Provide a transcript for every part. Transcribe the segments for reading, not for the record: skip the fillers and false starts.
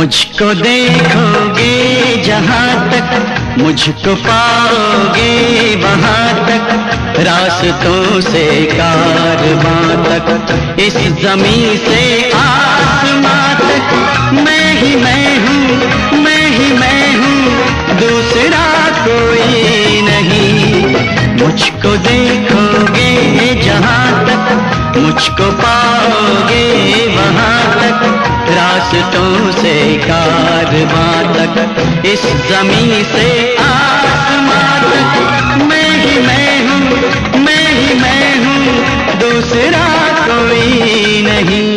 मुझको देखोगे जहाँ तक, मुझको पाओगे वहाँ तक, रास्तों से कारवां तक, इस ज़मीं से आसमां तक, मैं ही मैं हूँ, मैं ही मैं हूँ, दूसरा कोई नहीं। मुझको देखोगे जहाँ तक, मुझको पाओगे वहाँ तक, रास्तों से कारवां तक, इस ज़मीं से आसमां तक, मैं ही मैं हूँ, मैं ही मैं हूँ, दूसरा कोई नहीं।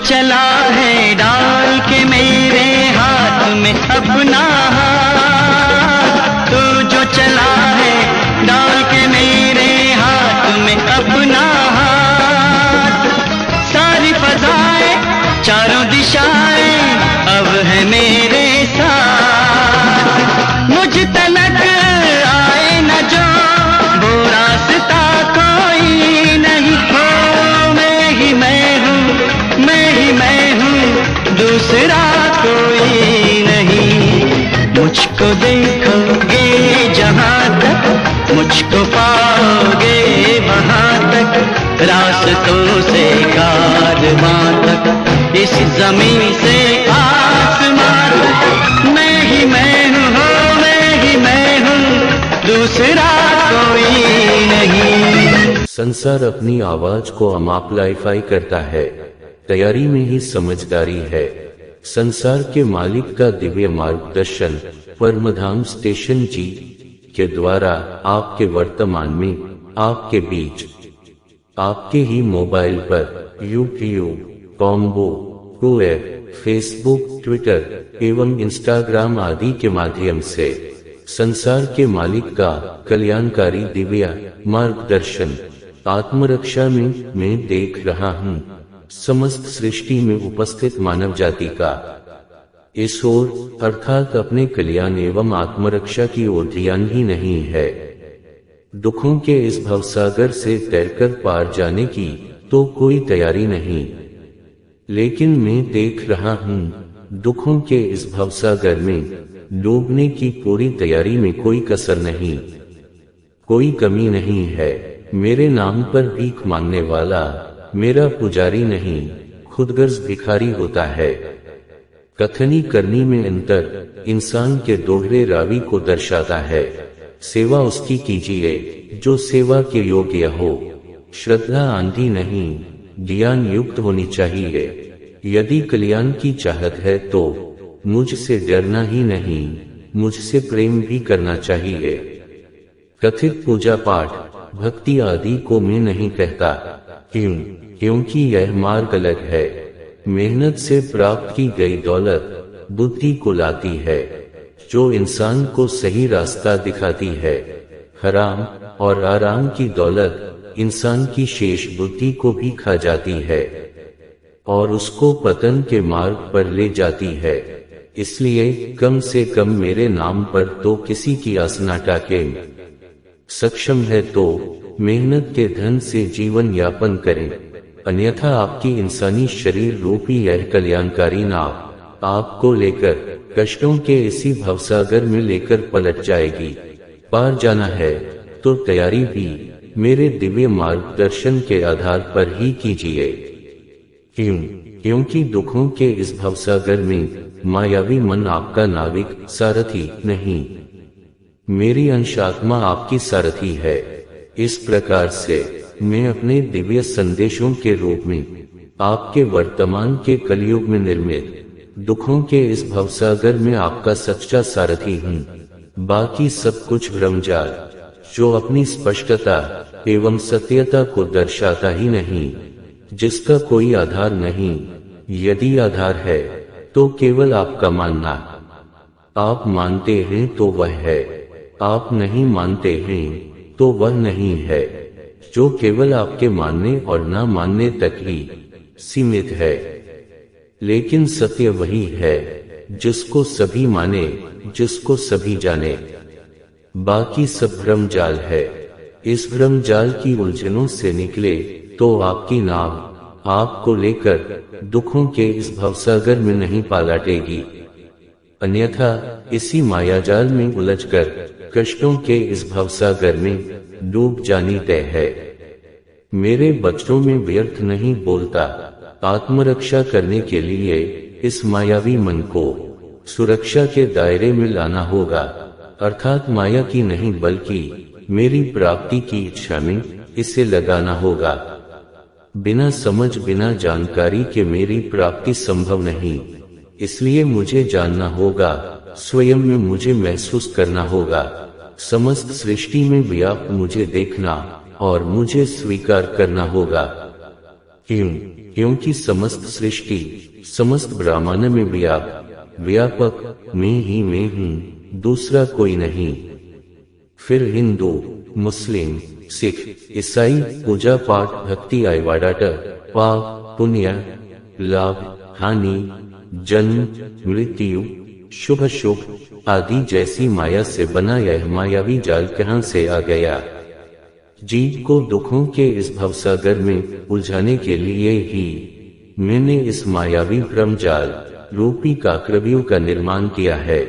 चला है डाल के मेरे हाथ में अपना हाथ, तू जो चला है डाल के मेरे हाथ में अपना हाथ, सारी फज़ाएं चारों दिशाएं अब है मेरे साथ, मुझ तलक आए न जो वो रास्ता कोई नहीं हो, मैं ही मैं हूँ, मैं ही मैं हूँ, दूसरा कोई नहीं। मुझको देखोगे जहाँ तक, मुझको पाओगे वहाँ तक, रास्तों से कारवां तक, इस ज़मीं से आसमां तक, मैं ही मैं हूँ, मैं ही मैं हूँ, दूसरा कोई नहीं। संसार अपनी आवाज को अम्प्लीफाई करता है, तैयारी में ही समझदारी है। संसार के मालिक का दिव्य मार्गदर्शन परमधाम स्टेशन जी के द्वारा आपके वर्तमान में, आपके बीच, आपके ही मोबाइल पर YouTube, combo, Twitter, Facebook, Twitter एवं इंस्टाग्राम आदि के माध्यम से संसार के मालिक का कल्याणकारी दिव्य मार्गदर्शन आत्मरक्षा में मैं देख रहा हूँ। समस्त सृष्टि में उपस्थित मानव जाति का इस ओर अर्थात अपने कल्याण एवं आत्मरक्षा की ओर ध्यान ही नहीं है। दुखों के इस भवसागर से तैरकर पार जाने की तो कोई तैयारी नहीं, लेकिन मैं देख रहा हूँ दुखों के इस भवसागर में डूबने की पूरी तैयारी में कोई कसर नहीं, कोई कमी नहीं है। मेरे नाम पर भीख मांगने वाला मेरा पुजारी नहीं, खुदगर्ज भिखारी होता है। कथनी करनी में अंतर इंसान के दोहरे रावी को दर्शाता है। सेवा उसकी कीजिए जो सेवा के योग्य हो। श्रद्धा आंधी नहीं, ज्ञान युक्त होनी चाहिए। यदि कल्याण की चाहत है तो मुझसे डरना ही नहीं, मुझसे प्रेम भी करना चाहिए। कथित पूजा पाठ, भक्ति आदि को मैं नहीं कहता। क्यों? क्योंकि यह मार्ग अलग है। मेहनत से प्राप्त की गई दौलत बुद्धि को लाती है, जो इंसान को सही रास्ता दिखाती है। हराम और आराम की दौलत इंसान की शेष बुद्धि को भी खा जाती है और उसको पतन के मार्ग पर ले जाती है। इसलिए कम से कम मेरे नाम पर तो किसी की आस न टाके। सक्षम है तो मेहनत के धन से जीवन यापन करें, अन्यथा आपकी इंसानी शरीर रूपी यह कल्याणकारी नाव आपको लेकर कष्टों के इसी भवसागर में लेकर पलट जाएगी। पार जाना है तो तैयारी भी मेरे दिव्य मार्गदर्शन के आधार पर ही कीजिए। क्यों? क्योंकि दुखों के इस भवसागर में मायावी मन आपका नाविक सारथी नहीं, मेरी अंश आत्मा आपकी सारथी है। इस प्रकार से मैं अपने दिव्य संदेशों के रूप में आपके वर्तमान के कलयुग में निर्मित दुखों के इस भवसागर में आपका सच्चा सारथी हूँ। बाकी सब कुछ भ्रमजाल जो अपनी स्पष्टता एवं सत्यता को दर्शाता ही नहीं, जिसका कोई आधार नहीं। यदि आधार है तो केवल आपका मानना, आप मानते हैं तो वह है, आप नहीं मानते हैं तो वह नहीं है, जो केवल आपके मानने और ना मानने तक ही सीमित है। लेकिन सत्य वही है जिसको सभी माने, जिसको सभी जाने। बाकी सब भ्रमजाल है। इस भ्रमजाल की उलझनों से निकले तो आपकी नाव आपको लेकर दुखों के इस भवसागर में नहीं पालाटेगी, अन्यथा इसी मायाजाल में उलझकर कष्टों के इस भवसागर में डूब जानी तय है। मेरे बच्चों में व्यर्थ नहीं बोलता, आत्मरक्षा करने के लिए इस मायावी मन को सुरक्षा के दायरे में लाना होगा, अर्थात माया की नहीं बल्कि मेरी प्राप्ति की इच्छा में इसे लगाना होगा। बिना समझ बिना जानकारी के मेरी प्राप्ति संभव नहीं, इसलिए मुझे जानना होगा, स्वयं में मुझे महसूस करना होगा, समस्त सृष्टि में व्याप्त मुझे देखना और मुझे स्वीकार करना होगा। क्योंकि समस्त सृष्टि समस्त ब्रह्मांड में व्यापक मैं ही मैं हूँ, दूसरा कोई नहीं। फिर हिंदू, मुस्लिम, सिख, ईसाई पूजा पाठ, भक्ति, आयवाडाट, पाप पुण्य, लाभ हानि, जन्म मृत्यु, शुभ शुभ आदि जैसी माया से बना यह मायावी जाल कहां से आ गया? जीव को दुखों के इस भवसागर में उलझाने के लिए ही मैंने इस मायावी भ्रमजाल रूपी काकरव्यूह का निर्माण किया है,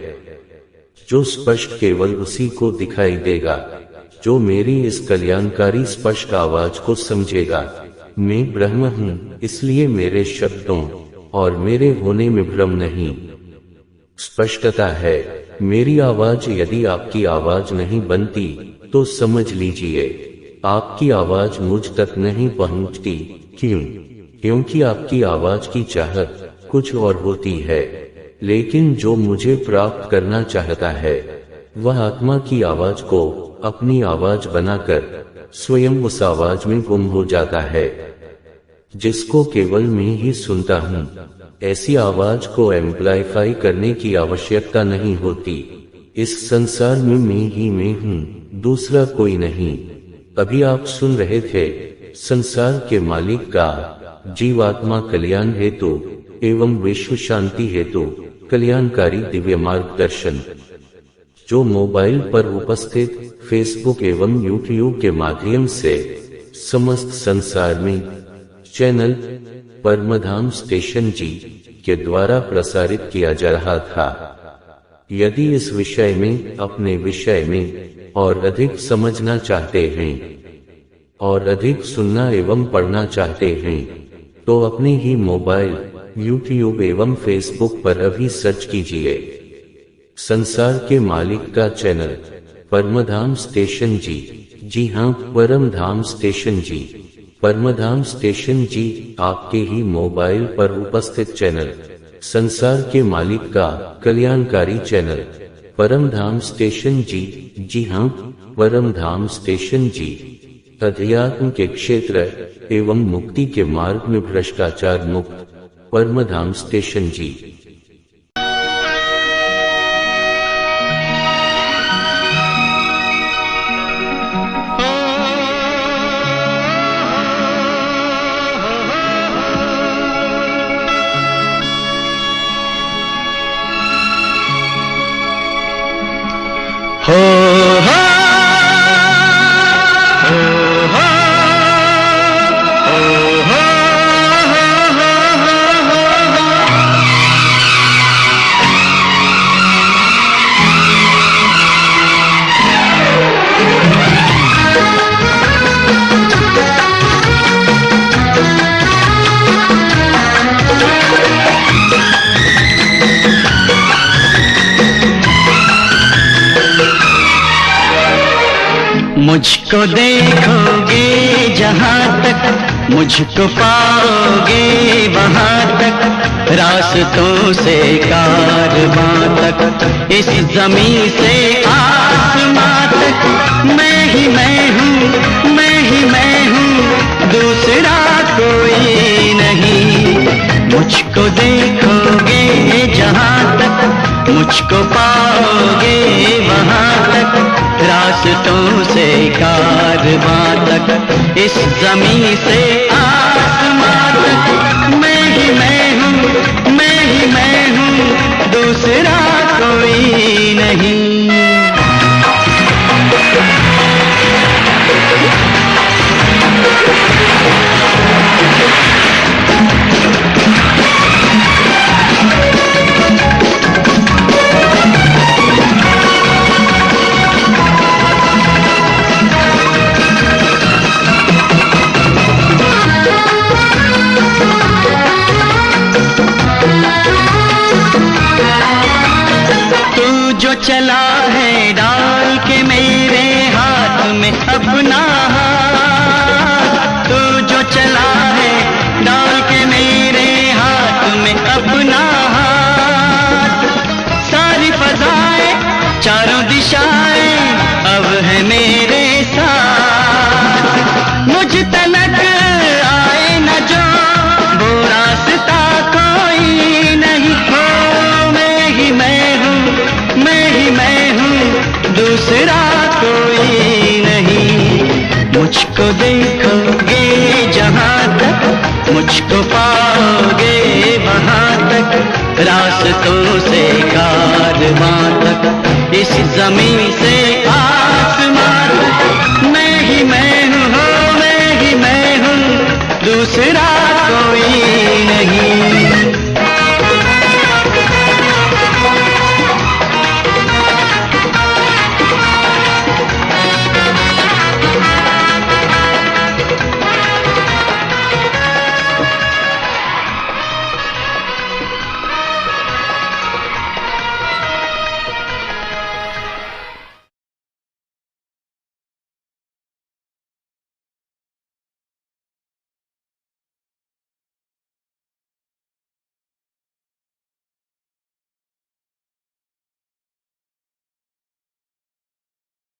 जो स्पष्ट केवल उसी को दिखाई देगा जो मेरी इस कल्याणकारी स्पष्ट आवाज को समझेगा। मैं ब्रह्म हूँ, इसलिए मेरे शब्दों और मेरे होने में भ्रम नहीं, स्पष्टता है। मेरी आवाज यदि आपकी आवाज नहीं बनती तो समझ लीजिए आपकी आवाज मुझ तक नहीं पहुंचती। क्योंकि आपकी आवाज की चाहत कुछ और होती है, लेकिन जो मुझे प्राप्त करना चाहता है वह आत्मा की आवाज को अपनी आवाज बनाकर स्वयं उस आवाज में गुम हो जाता है, जिसको केवल मैं ही सुनता हूँ। ऐसी आवाज को एम्प्लीफाई करने की आवश्यकता नहीं होती। इस संसार में मैं ही मैं हूँ, दूसरा कोई नहीं। अभी आप सुन रहे थे संसार के मालिक का जीवात्मा कल्याण हेतु एवं विश्व शांति हेतु कल्याणकारी दिव्य मार्गदर्शन, जो मोबाइल पर उपस्थित फेसबुक एवं यूट्यूब के माध्यम से समस्त संसार में चैनल परमधाम स्टेशन जी के द्वारा प्रसारित किया जा रहा था। यदि इस विषय में अपने विषय में और अधिक समझना चाहते हैं और अधिक सुनना एवं पढ़ना चाहते हैं तो अपने ही मोबाइल, यूट्यूब एवं फेसबुक पर अभी सर्च कीजिए संसार के मालिक का चैनल परमधाम स्टेशन जी। जी हाँ, परमधाम स्टेशन जी। परमधाम स्टेशन जी आपके ही मोबाइल पर उपस्थित चैनल, संसार के मालिक का कल्याणकारी चैनल परमधाम स्टेशन जी। जी हाँ, परमधाम स्टेशन जी अध्यात्म के क्षेत्र एवं मुक्ति के मार्ग में भ्रष्टाचार मुक्त परमधाम स्टेशन जी। मुझको देखोगे जहाँ तक, मुझको पाओगे वहाँ तक, रास्तों से कारवां तक, इस जमीन से आसमां तक, मैं ही मैं हूँ, मैं ही मैं हूँ, दूसरा कोई नहीं। मुझको देखोगे जहाँ तक, मुझको पाओगे रास्तों से कारवां तक, इस जमीन से आसमां तक मैं ही मैं हूँ, मैं ही मैं हूँ, दूसरा कोई नहीं। जो चला है डाल के मेरे हाथ में अपना हाथ, तू जो चला है डाल के मेरे हाथ में अपना हाथ, सारी फजाएं चारों दिशाएं अब है मेरे साथ, मुझ तलक आए न जो वो रास्ता कोई नहीं हो, मैं ही मैं हूँ, मैं ही मैं हूँ, दूसरा कोई नहीं। मुझको देखोगे जहाँ तक, मुझको पाओगे वहाँ तक, रास्तों से कारवां तक, इस जमीन से आसमां तक मैं ही मैं हूँ, मैं ही मैं हूँ, दूसरा कोई